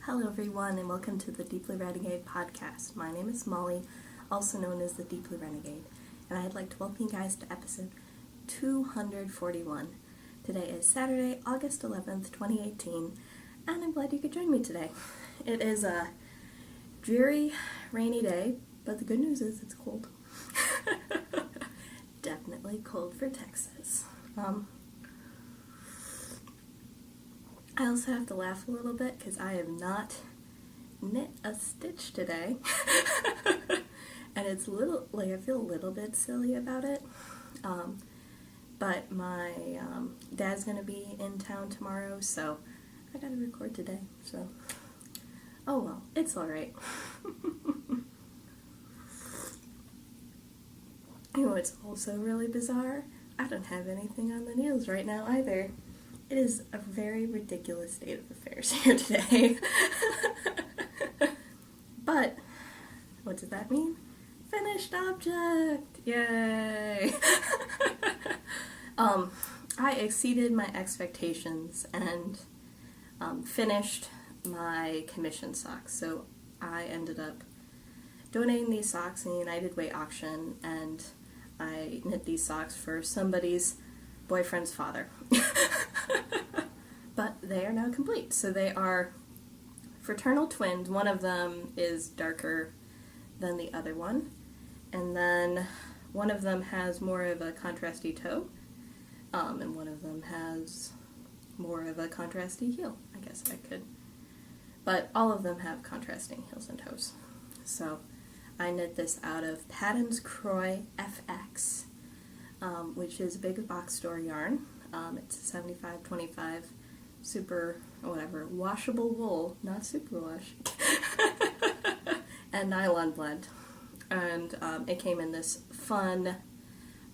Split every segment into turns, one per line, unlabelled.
Hello everyone and welcome to the Deepbluerenegade podcast. My name is Molly, also known as the Deepbluerenegade, and I'd like to welcome you guys to episode 241. Today is Saturday, August 11th, 2018, and I'm glad you could join me today. It is a dreary, rainy day, but the good news is it's cold. Definitely cold for Texas. I also have to laugh a little bit because I have not knit a stitch today. And it's I feel a little bit silly about it. But my dad's going to be in town tomorrow, so I got to record today. So, oh well, it's alright. You know what's also really bizarre? I don't have anything on the nails right now either. It is a very ridiculous state of affairs here today. But, what does that mean? Finished object! Yay! I exceeded my expectations and finished my commission socks. So I ended up donating these socks in the United Way auction, and I knit these socks for somebody's boyfriend's father. But they are now complete. So they are fraternal twins. One of them is darker than the other one. And then one of them has more of a contrasty toe. And one of them has more of a contrasty heel. I guess I could. But all of them have contrasting heels and toes. So I knit this out of Patton's Croy FX, which is a big box store yarn. It's 75/25 super, whatever, washable wool, not superwash, and nylon blend. And it came in this fun,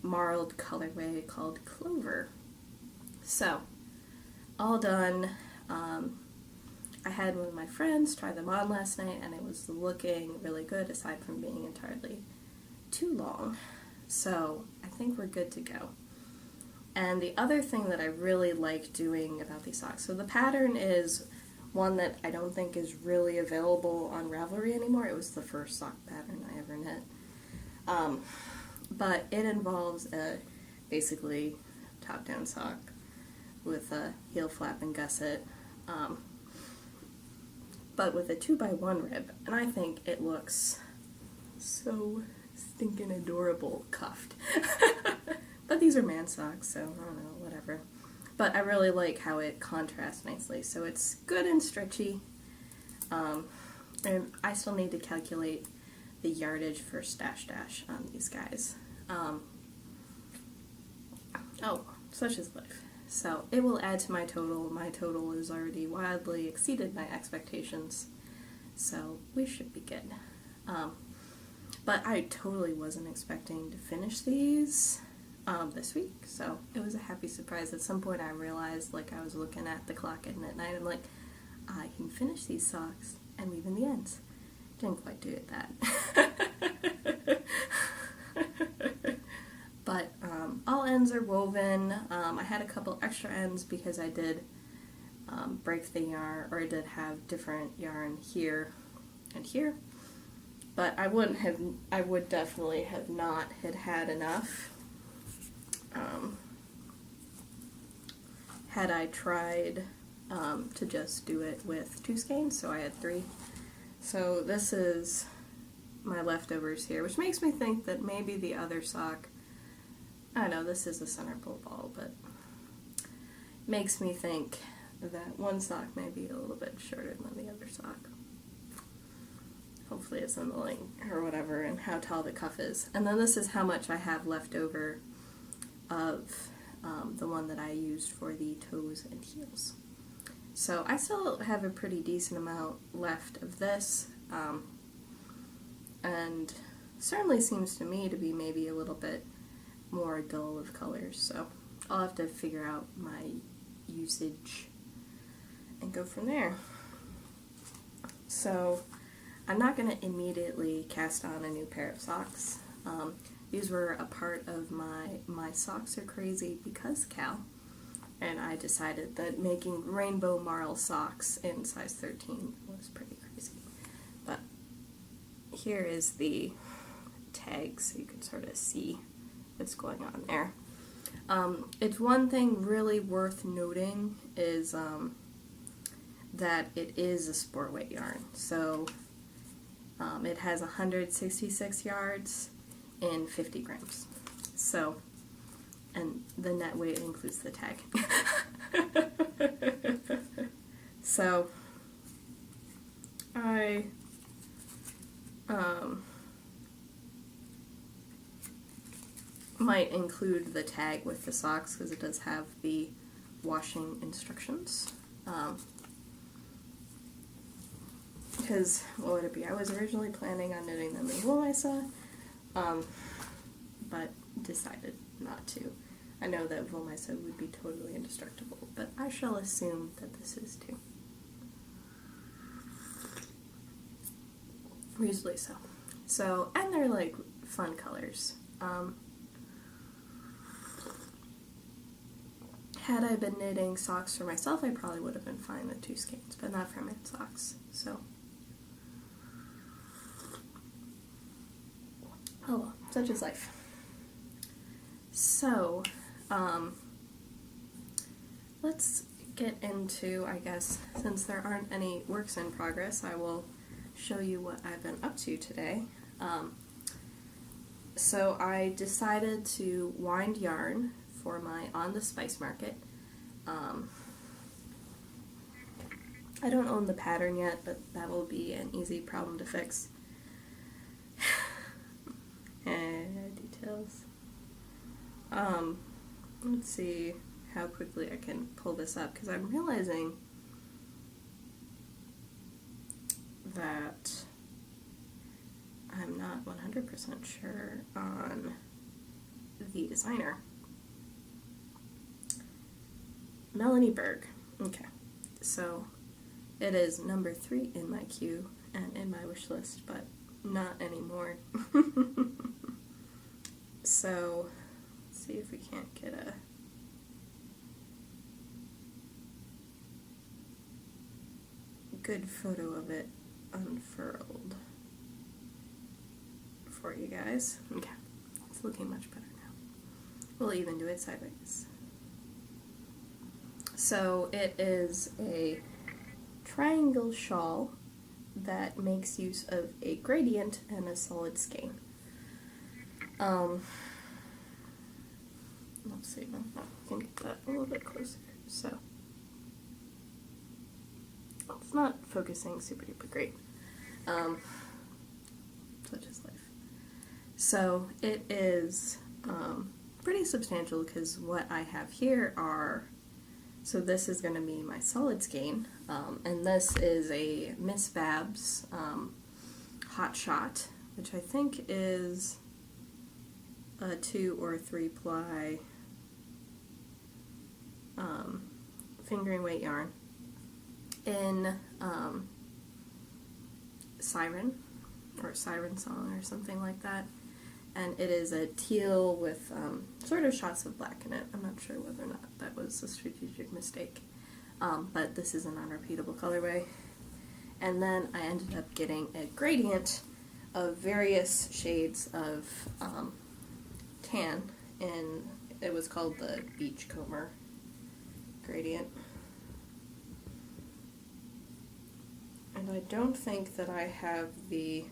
marled colorway called Clover. So, all done. I had one of my friends try them on last night, and it was looking really good, aside from being entirely too long. So, I think we're good to go. And the other thing that I really like doing about these socks, so the pattern is one that I don't think is really available on Ravelry anymore. It was the first sock pattern I ever knit. But it involves a basically top-down sock with a heel flap and gusset, but with a 2x1 rib. And I think it looks so stinking adorable cuffed. But these are man socks, so I don't know, whatever. But I really like how it contrasts nicely. So it's good and stretchy. And I still need to calculate the yardage for Stash Dash on these guys. Oh, such is life. So it will add to my total. My total has already wildly exceeded my expectations. So we should be good. But I totally wasn't expecting to finish these this week, so it was a happy surprise. At some point I realized, I was looking at the clock at midnight, I'm like, I can finish these socks and leave in the ends. Didn't quite do it that. But all ends are woven. I had a couple extra ends because I did break the yarn, or I did have different yarn here and here, but I would definitely have not had enough had I tried to just do it with 2 skeins, so I had 3. So this is my leftovers here, which makes me think that maybe the other sock, I know this is a center pull ball, but makes me think that one sock may be a little bit shorter than the other sock. Hopefully it's in the link or whatever, and how tall the cuff is. And then this is how much I have left over of the one that I used for the toes and heels. So I still have a pretty decent amount left of this, and certainly seems to me to be maybe a little bit more dull of colors, so I'll have to figure out my usage and go from there. So I'm not going to immediately cast on a new pair of socks. These were a part of my Socks Are Crazy Because Cal, and I decided that making rainbow marl socks in size 13 was was pretty crazy. But here is the tag, so you can sort of see what's going on there. It's one thing really worth noting is that it is a sport weight yarn. So it has 166 yards and 50 grams. So, and the net weight includes the tag. So, I might include the tag with the socks because it does have the washing instructions. Because, what would it be? I was originally planning on knitting them in wool, I saw, but decided not to. I know that Woolmisa would be totally indestructible, but I shall assume that this is too. Usually so. So, and they're like fun colors. Had I been knitting socks for myself, I probably would have been fine with 2 skeins, but not for men's socks, so. Oh well, such is life. So, let's get into, I guess, since there aren't any works in progress, I will show you what I've been up to today. So I decided to wind yarn for my On the Spice Market. I don't own the pattern yet, but that will be an easy problem to fix. Details. Let's see how quickly I can pull this up, because I'm realizing that I'm not 100% sure on the designer. Melanie Berg. Okay, so it is number 3 in my queue and in my wish list, but not anymore. So, let's see if we can't get a good photo of it unfurled for you guys. Okay, it's looking much better now. We'll even do it sideways. So it is a triangle shawl that makes use of a gradient and a solid skein. Let's see, I can get that a little bit closer. So it's not focusing super duper great. Such is life. So it is pretty substantial, because what I have here are, so this is going to be my solid skein, and this is a Miss Babs Hot Shot, which I think is a 2 or 3 ply fingering weight yarn in Siren, or Siren Song, or something like that. And it is a teal with sort of shots of black in it. I'm not sure whether or not that was a strategic mistake, but this is a non-repeatable colorway. And then I ended up getting a gradient of various shades of tan, and it was called the Beachcomber gradient. And I don't think that I have the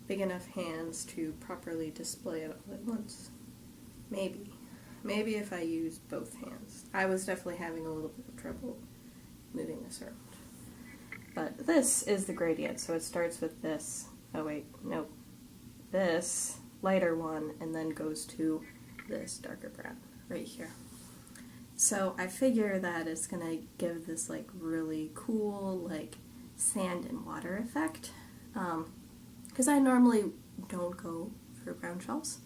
big enough hands to properly display it all at once. Maybe if I use both hands. I was definitely having a little bit of trouble moving this around. But this is the gradient, so it starts with this, oh wait, nope, this lighter one, and then goes to this darker brown right here. So I figure that it's gonna give this like really cool like sand and water effect, because I normally don't go for brown shawls,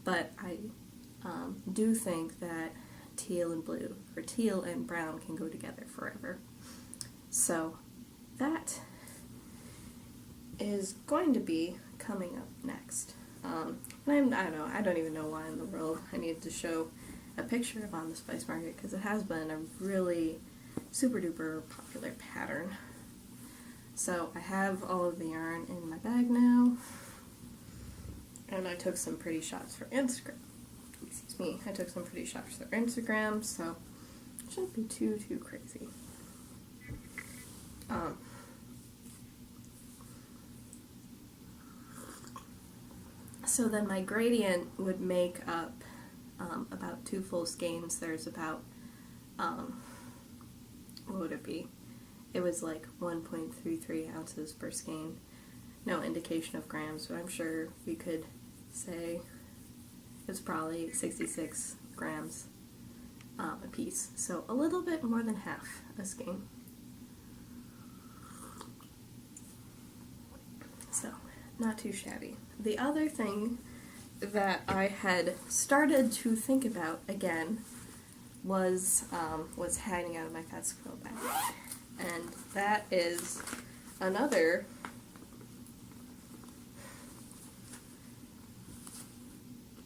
but I do think that teal and blue, or teal and brown, can go together forever. So that is going to be coming up next. And I don't even know why in the world I needed to show a picture of On the Spice Market, because it has been a really super duper popular pattern. So I have all of the yarn in my bag now, and I took some pretty shots for Instagram. Excuse me, I took some pretty shots for Instagram, so it shouldn't be too crazy. So then my gradient would make up about 2 full skeins. There's about, what would it be? It was like 1.33 ounces per skein. No indication of grams, but I'm sure we could say it's probably 66 grams a piece. So a little bit more than half a skein. So, not too shabby. The other thing that I had started to think about again was hanging out of my fat squirrel bag. And that is another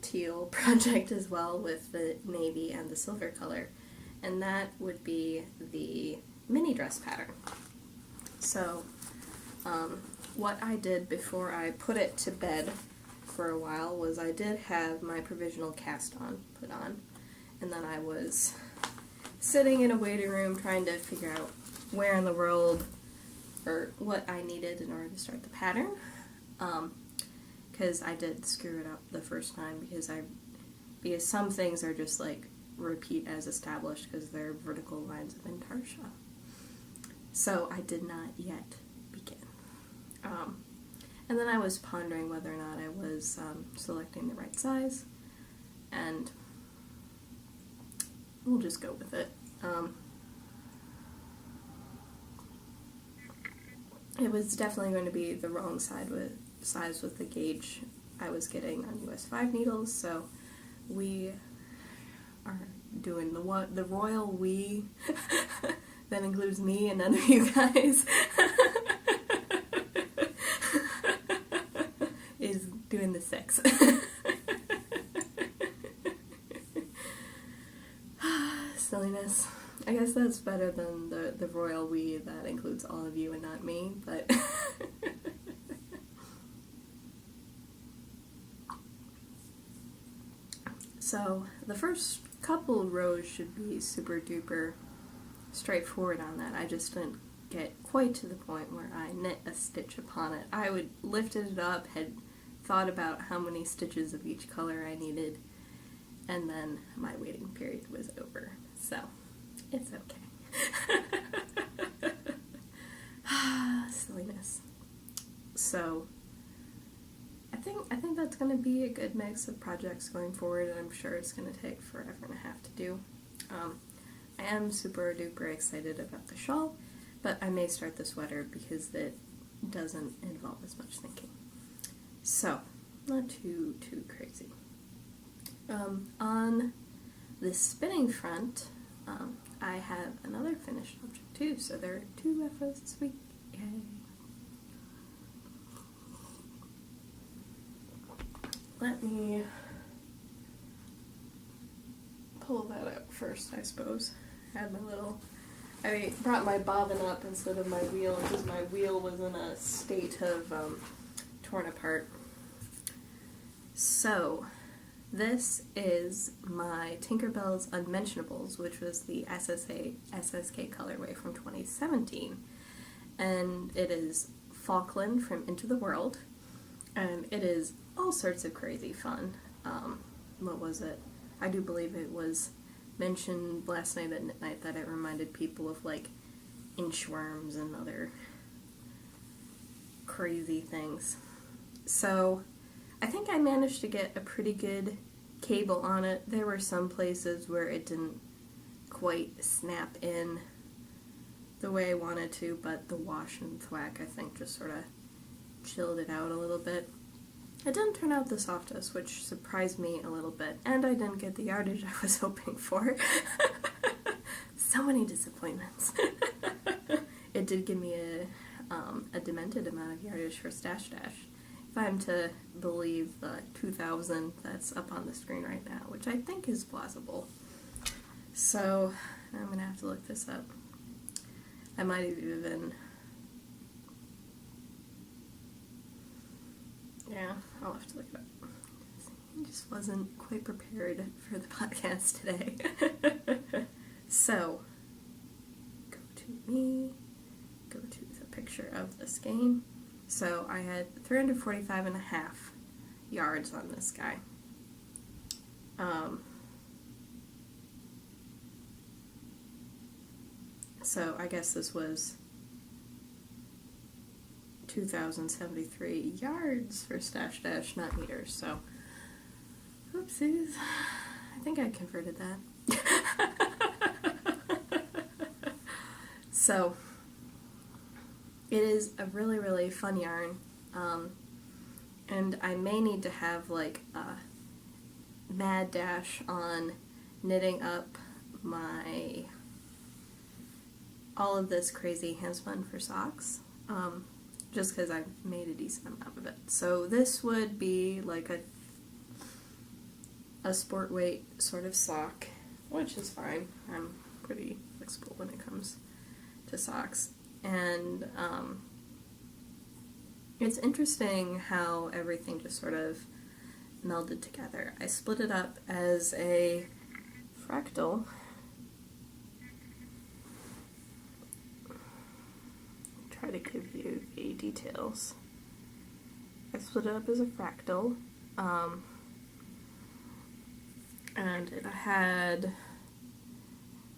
teal project as well, with the navy and the silver color. And that would be the mini dress pattern. So, what I did before I put it to bed for a while was I did have my provisional cast on put on, and then I was sitting in a waiting room trying to figure out where in the world or what I needed in order to start the pattern, because I did screw it up the first time because some things are just like repeat as established because they're vertical lines of intarsia. So I did not yet begin. And then I was pondering whether or not I was selecting the right size, and we'll just go with it. It was definitely going to be the wrong size with the gauge I was getting on US 5 needles, so we are doing the royal we that includes me and none of you guys. is doing the 6. Silliness. I guess that's better than the royal we that includes all of you and not me, but so the first couple rows should be super duper straightforward on that. I just didn't get quite to the point where I knit a stitch upon it. I would lifted it up, had thought about how many stitches of each color I needed, and then my waiting period was over. So, it's okay. Silliness. So, I think that's going to be a good mix of projects going forward, and I'm sure it's going to take forever and a half to do. I am super duper excited about the shawl, but I may start the sweater because it doesn't involve as much thinking. So, not too crazy. On the spinning front, I have another finished object too, so there are 2 FOs this week. Yay. Let me pull that up first, I suppose. I brought my bobbin up instead of my wheel because my wheel was in a state of torn apart. So, this is my Tinkerbell's Unmentionables, which was the SSK colorway from 2017. And it is Falkland from Into the World. And it is all sorts of crazy fun. What was it? I do believe it was mentioned last night at midnight that it reminded people of like inchworms and other crazy things. So I think I managed to get a pretty good cable on it. There were some places where it didn't quite snap in the way I wanted to, but the wash and thwack I think just sort of chilled it out a little bit. It didn't turn out the softest, which surprised me a little bit, and I didn't get the yardage I was hoping for. So many disappointments. It did give me a demented amount of yardage for Stash Dash, if I'm to believe the 2,000 that's up on the screen right now, which I think is plausible. So, I'm going to have to look this up. I might have even Yeah, I'll have to look it up. I just wasn't quite prepared for the podcast today. So, go to me, go to the picture of this game. So I had 345 and a half yards on this guy. So I guess this was 2,073 yards for Stash Dash, not meters, so oopsies. I think I converted that. So, it is a really, really fun yarn, and I may need to have like a mad dash on knitting up all of this crazy handspun for socks, just because I've made a decent amount of it. So this would be like a sport weight sort of sock, which is fine. I'm pretty flexible when it comes to socks. And it's interesting how everything just sort of melded together. I split it up as a fractal. Try to give you the details. I split it up as a fractal, and it had,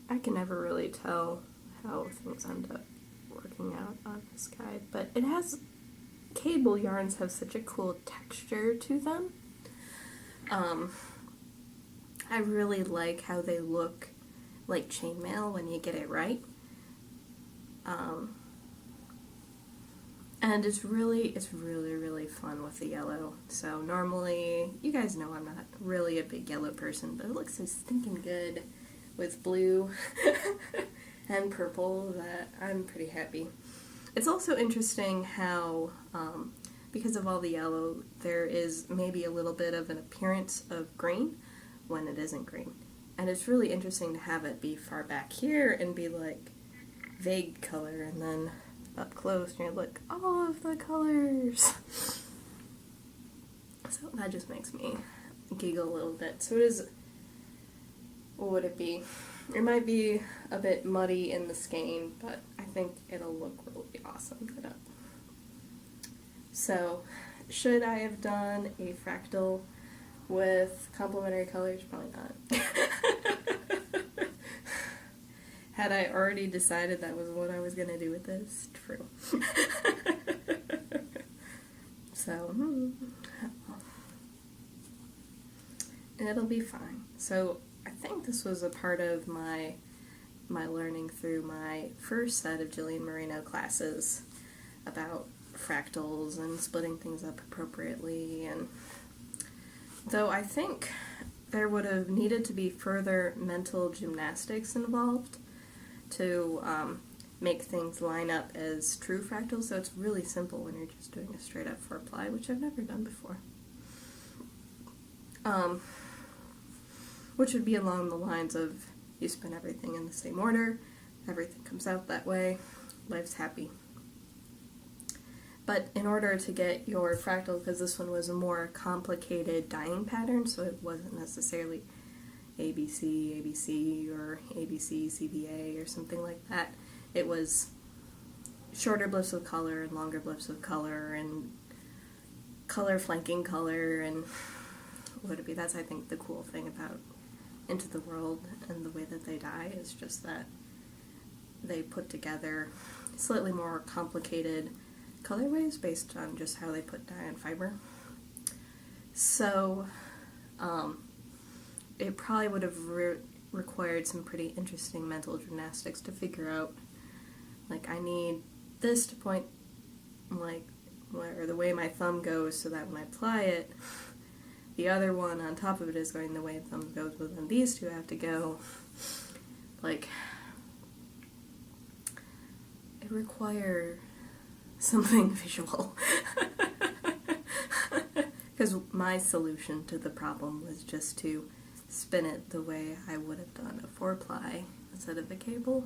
I can never really tell how things end up working out on this guide, but it has, cable yarns have such a cool texture to them. I really like how they look like chainmail when you get it right. And it's really, really fun with the yellow. So normally, you guys know I'm not really a big yellow person, but it looks so stinking good with blue and purple that I'm pretty happy. It's also interesting how, because of all the yellow, there is maybe a little bit of an appearance of green when it isn't green. And it's really interesting to have it be far back here and be like vague color, and then up close and you look all of the colors. So that just makes me giggle a little bit. So it is, what would it be? It might be a bit muddy in the skein, but I think it'll look really awesome lit up. So, should I have done a fractal with complementary colors? Probably not. Had I already decided that was what I was going to do with this? True. So, it'll be fine. So, I think this was a part of my learning through my first set of Jillian Marino classes about fractals and splitting things up appropriately. And though I think there would have needed to be further mental gymnastics involved to make things line up as true fractals, so it's really simple when you're just doing a straight up 4-ply, which I've never done before. Which would be along the lines of you spin everything in the same order, everything comes out that way, life's happy. But in order to get your fractal, because this one was a more complicated dyeing pattern, so it wasn't necessarily ABC, ABC, or ABC, CBA, or something like that. It was shorter blips of color and longer blips of color and color flanking color, and what would it be? That's, I think, the cool thing about Into the World and the way that they dye is just that they put together slightly more complicated colorways based on just how they put dye and fiber. So, it probably would have required some pretty interesting mental gymnastics to figure out, like, I need this to point, like, where the way my thumb goes so that when I apply it, the other one on top of it is going the way the thumb goes, but then these two have to go, like, it requires something visual. Because my solution to the problem was just to spin it the way I would have done a 4-ply instead of a cable.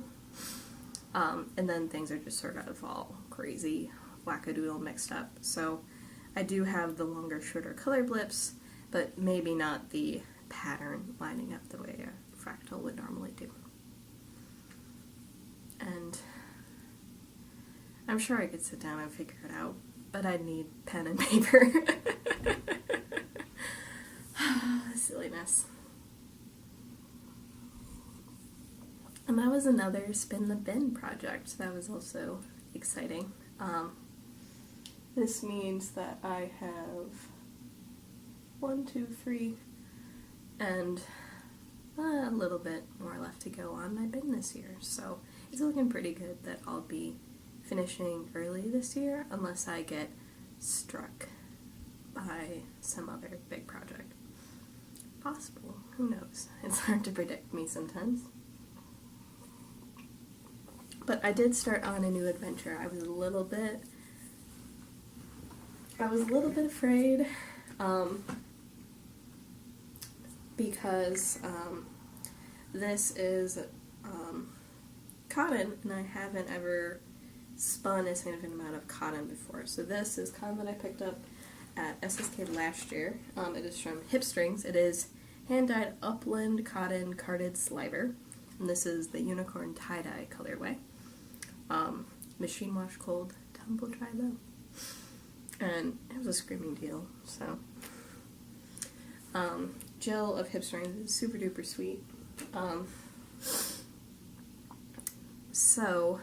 And then things are just sort of all crazy, wackadoodle mixed up. So I do have the longer, shorter color blips, but maybe not the pattern lining up the way a fractal would normally do. And I'm sure I could sit down and figure it out, but I'd need pen and paper. Silliness. And that was another Spin the Bin project. That was also exciting. This means that I have 1, 2, 3, and a little bit more left to go on my bin this year. So it's looking pretty good that I'll be finishing early this year, unless I get struck by some other big project. Possible. Who knows? It's hard to predict me sometimes. But I did start on a new adventure. I was a little bit afraid, because this is cotton, and I haven't ever spun a significant amount of cotton before. So this is cotton that I picked up at SSK last year. It is from Hip Strings. It is hand-dyed upland cotton carded sliver, and this is the unicorn tie-dye colorway. Machine wash cold, tumble dry though. And it was a screaming deal, so. Jill of Hip Strings is super duper sweet. So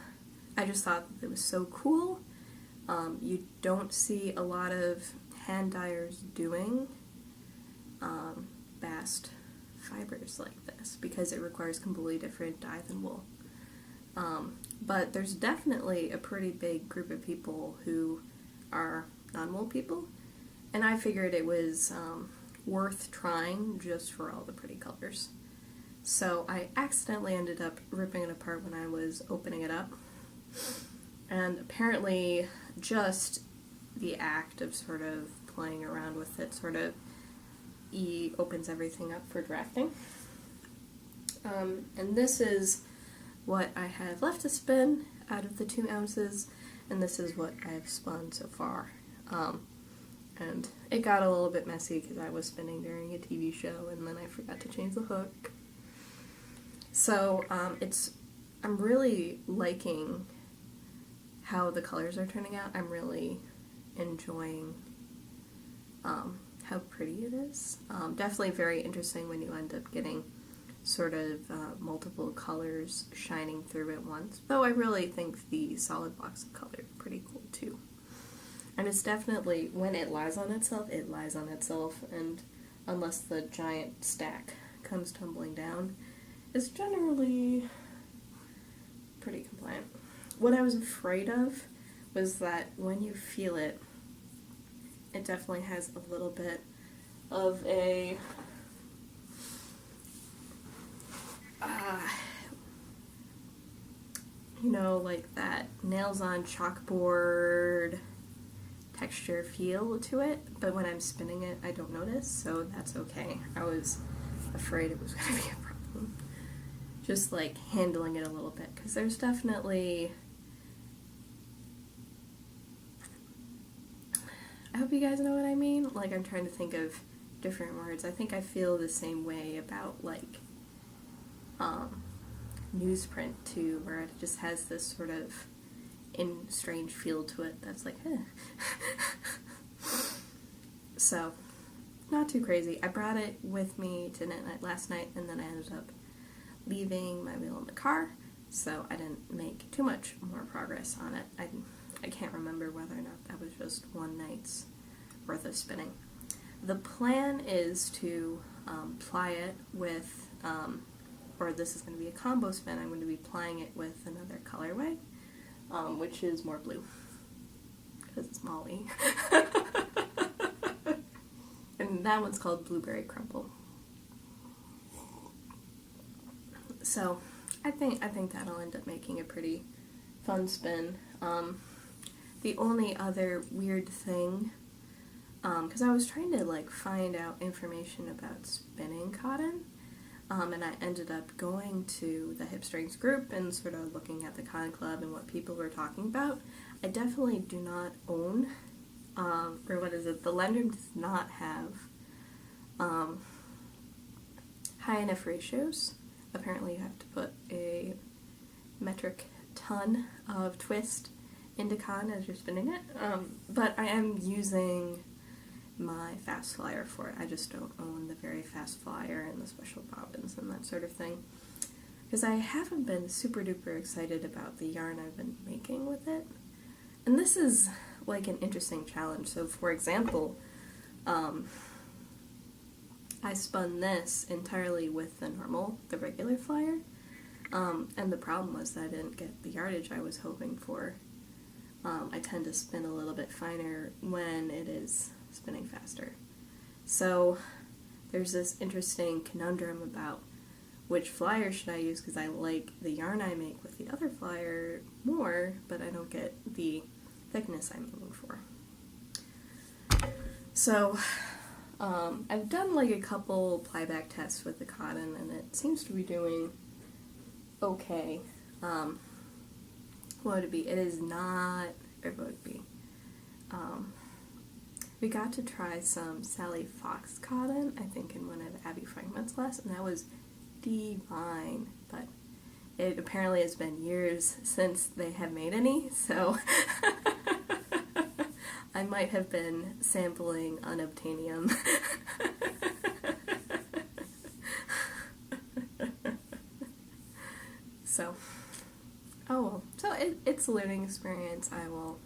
I just thought that it was so cool. You don't see a lot of hand dyers doing bast fibers like this because it requires completely different dye than wool. But there's definitely a pretty big group of people who are non-wool people, and I figured it was worth trying just for all the pretty colors. So I accidentally ended up ripping it apart when I was opening it up, and apparently just the act of sort of playing around with it sort of opens everything up for drafting. And this is what I have left to spin out of the 2 ounces, and this is what I've spun so far. And it got a little bit messy because I was spinning during a TV show and then I forgot to change the hook. So I'm really liking how the colors are turning out. I'm really enjoying how pretty it is. Definitely very interesting when you end up getting sort of multiple colors shining through at once. Though I really think the solid blocks of color are pretty cool too. And it's definitely, when it lies on itself, and unless the giant stack comes tumbling down, it's generally pretty compliant. What I was afraid of was that when you feel it, it definitely has a little bit of a like that nails on chalkboard texture feel to it, but when I'm spinning it, I don't notice, so that's okay. I was afraid it was going to be a problem. Just like handling it a little bit, because there's definitely, I hope you guys know what I mean. Like, I'm trying to think of different words. I think I feel the same way about like newsprint too, where it just has this sort of strange feel to it that's like, So, not too crazy. I brought it with me to Knit Night last night, and then I ended up leaving my wheel in the car, so I didn't make too much more progress on it. I can't remember whether or not that was just one night's worth of spinning. The plan is to ply it with, or this is going to be a combo spin, I'm going to be plying it with another colorway, which is more blue, because it's Molly. And that one's called Blueberry Crumble. So I think that'll end up making a pretty fun spin. The only other weird thing, because I was trying to like find out information about spinning cotton, and I ended up going to the Hip Strings group and sort of looking at the Cotton Club and what people were talking about. I definitely do not own or what is it, the lender does not have high enough ratios. Apparently you have to put a metric ton of twist into cotton as you're spinning it, but I am using my fast flyer for it. I just don't own the very fast flyer and the special bobbins and that sort of thing, because I haven't been super duper excited about the yarn I've been making with it. And this is like an interesting challenge. So for example, I spun this entirely with the regular flyer, and the problem was that I didn't get the yardage I was hoping for. I tend to spin a little bit finer when it is spinning faster. So there's this interesting conundrum about which flyer should I use, because I like the yarn I make with the other flyer more, but I don't get the thickness I'm aiming for. So I've done like a couple plyback tests with the cotton, and it seems to be doing okay. What would it be? It is not, or what would it be? We got to try some Sally Fox cotton, I think in one of Abby Frankman's class, and that was divine, but it apparently has been years since they have made any, so I might have been sampling unobtainium. So, oh well. So it's a learning experience. I will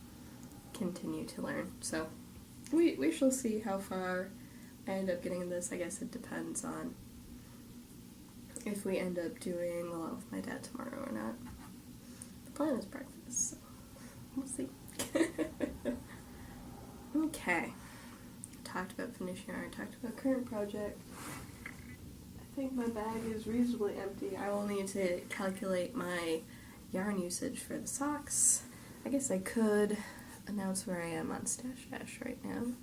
continue to learn. So we shall see how far I end up getting in this. I guess it depends on if we end up doing a lot with my dad tomorrow or not. The plan is breakfast, so we'll see. Okay. Talked about finished yarn, talked about current project. I think my bag is reasonably empty. I will need to calculate my yarn usage for the socks. I guess I could announce where I am on Stash Dash right now,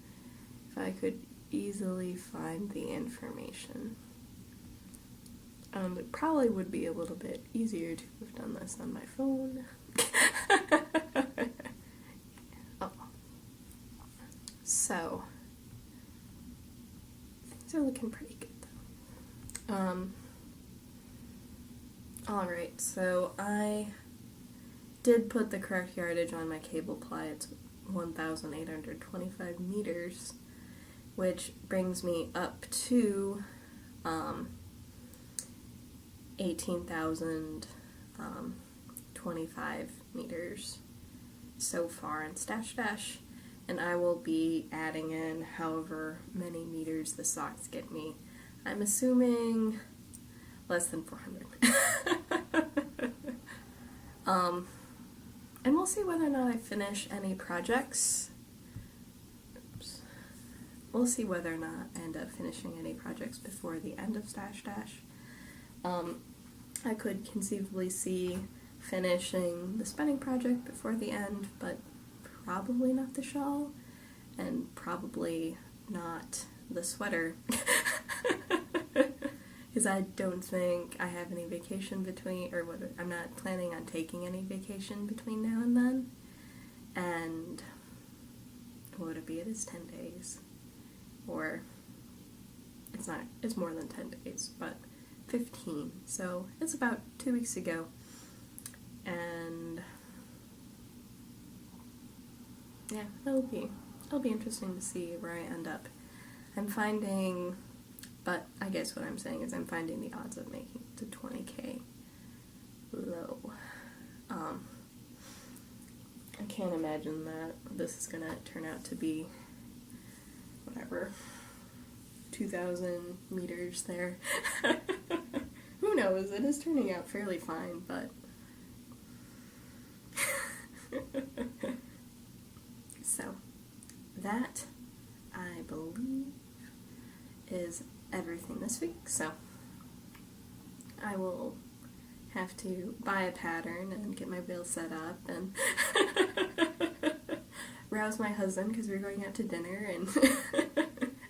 if I could easily find the information. It probably would be a little bit easier to have done this on my phone. Oh. So, things are looking pretty good though. Alright, so I did put the correct yardage on my cable ply. It's 1,825 meters, which brings me up to 18,025 meters so far in Stash Dash, and I will be adding in however many meters the socks get me. I'm assuming less than 400. And we'll see whether or not I finish any projects. Oops. We'll see whether or not I end up finishing any projects before the end of Stash Dash. I could conceivably see finishing the spinning project before the end, but probably not the shawl, and probably not the sweater, because I don't think I have any vacation between, or what, I'm not planning on taking any vacation between now and then, and what would it be? It is 10 days, or it's not, it's more than 10 days, but 15, so it's about 2 weeks ago, and yeah, it'll be interesting to see where I end up. I'm finding, but I guess what I'm saying is I'm finding the odds of making it to 20K low. I can't imagine that this is gonna turn out to be whatever 2,000 meters there. Who knows? It is turning out fairly fine, but so that, I believe, is everything this week. So I will have to buy a pattern and get my wheel set up and rouse my husband because we're going out to dinner. And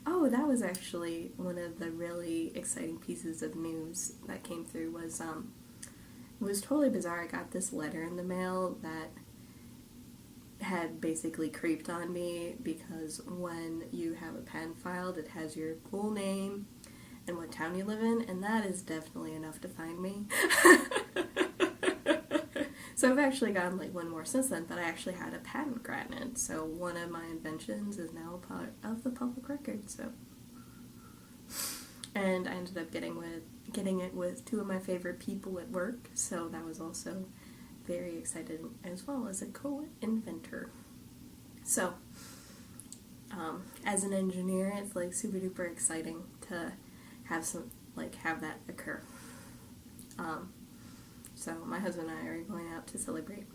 oh, that was actually one of the really exciting pieces of news that came through. Was it was totally bizarre. I got this letter in the mail that had basically creeped on me, because when you have a pen filed, it has your full name and what town you live in, and that is definitely enough to find me. So I've actually gotten like one more since then, but I actually had a patent granted, so one of my inventions is now a part of the public record. So, and I ended up getting it with two of my favorite people at work, so that was also very exciting, as well as a co-inventor. So, as an engineer, it's like super duper exciting to have that occur. So my husband and I are going out to celebrate,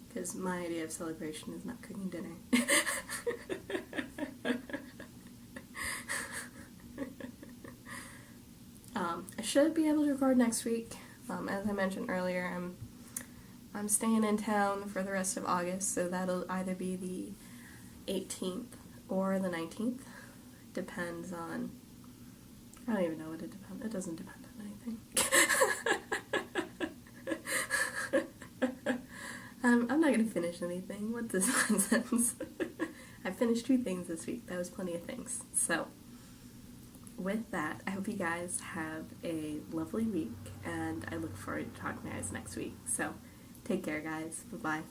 because my idea of celebration is not cooking dinner. I should be able to record next week. As I mentioned earlier, I'm staying in town for the rest of August, so that'll either be the 18th or the 19th. Depends on... I don't even know what it depends. It doesn't depend on anything. I'm not going to finish anything. What's this nonsense? I finished 2 things this week. That was plenty of things. So, with that, I hope you guys have a lovely week, and I look forward to talking to you guys next week. So, take care, guys. Bye-bye.